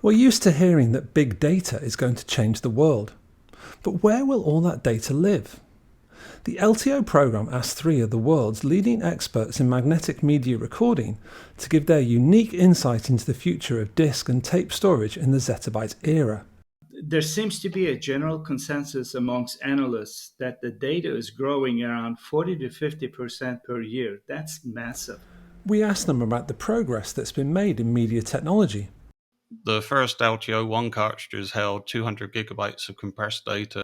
We're used to hearing that big data is going to change the world. But where will all that data live? The LTO program asked 3 of the world's leading experts in magnetic media recording to give their unique insight into the future of disk and tape storage in the ZettaByte era. There seems to be a general consensus amongst analysts that the data is growing around 40 to 50% per year. That's massive. We asked them about the progress that's been made in media technology. The first LTO-1 cartridges held 200 gigabytes of compressed data,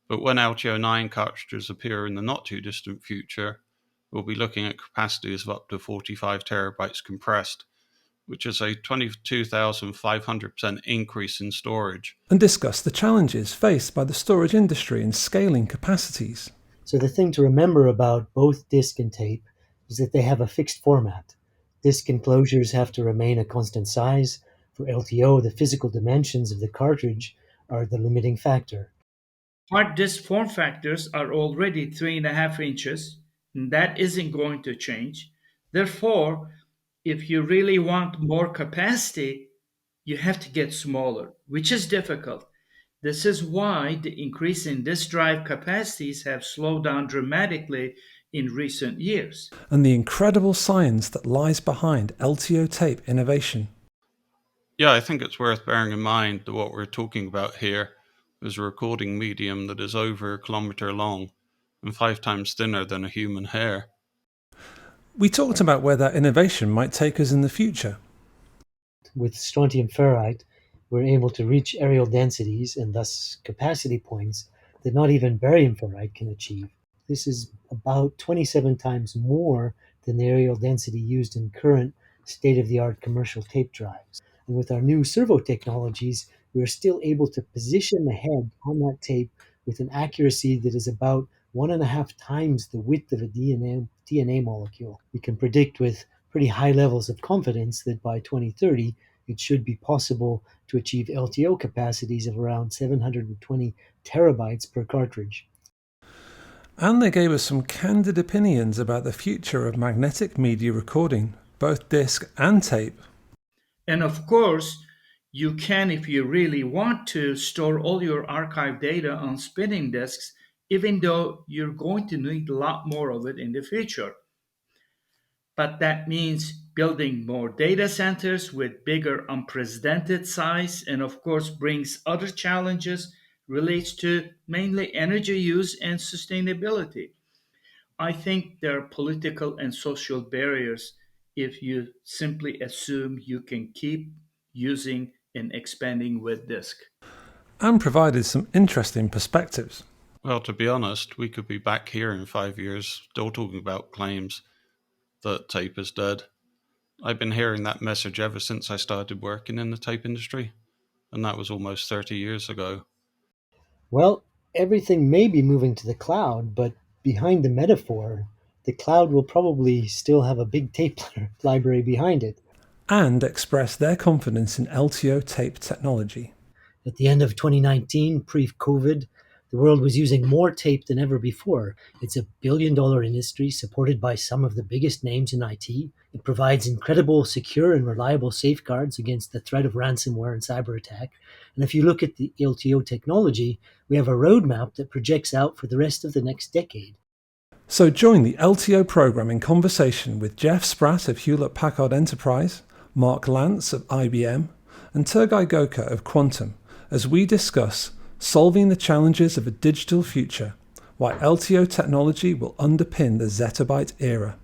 but when LTO-9 cartridges appear in the not-too-distant future, we'll be looking at capacities of up to 45 terabytes compressed, which is a 22,500% increase in storage. And discuss the challenges faced by the storage industry in scaling capacities. So the thing to remember about both disk and tape is that they have a fixed format. Disk enclosures have to remain a constant size. For LTO, the physical dimensions of the cartridge are the limiting factor. Hard disk form factors are already 3.5 inches, and that isn't going to change. Therefore, if you really want more capacity, you have to get smaller, which is difficult. This is why the increase in disk drive capacities have slowed down dramatically in recent years. And the incredible science that lies behind LTO tape innovation. Yeah, I think it's worth bearing in mind that what we're talking about here is a recording medium that is over a kilometre long and 5 times thinner than a human hair. We talked about where that innovation might take us in the future. With strontium ferrite, we're able to reach areal densities and thus capacity points that not even barium ferrite can achieve. This is about 27 times more than the areal density used in current state-of-the-art commercial tape drives. And with our new servo technologies, we are still able to position the head on that tape with an accuracy that is about 1.5 times the width of a DNA molecule. We can predict with pretty high levels of confidence that by 2030, it should be possible to achieve LTO capacities of around 720 terabytes per cartridge. And they gave us some candid opinions about the future of magnetic media recording, both disc and tape. And of course, you can, if you really want to, store all your archive data on spinning disks, even though you're going to need a lot more of it in the future. But that means building more data centers with bigger unprecedented size, and of course brings other challenges, relates to mainly energy use and sustainability. I think there are political and social barriers if you simply assume you can keep using and expanding with disk. And provided some interesting perspectives. Well, to be honest, we could be back here in 5 years still talking about claims that tape is dead. I've been hearing that message ever since I started working in the tape industry, and that was almost 30 years ago. Well, everything may be moving to the cloud, but behind the metaphor, the cloud will probably still have a big tape library behind it. And express their confidence in LTO tape technology. At the end of 2019, pre-COVID, the world was using more tape than ever before. It's a billion-dollar industry supported by some of the biggest names in IT. It provides incredible, secure, and reliable safeguards against the threat of ransomware and cyber attack. And if you look at the LTO technology, we have a roadmap that projects out for the rest of the next decade. So join the LTO program in conversation with Geoff Spratt of Hewlett Packard Enterprise, Mark Lantz of IBM, and Turguy Goker of Quantum as we discuss solving the challenges of a digital future, why LTO technology will underpin the ZettaByte era.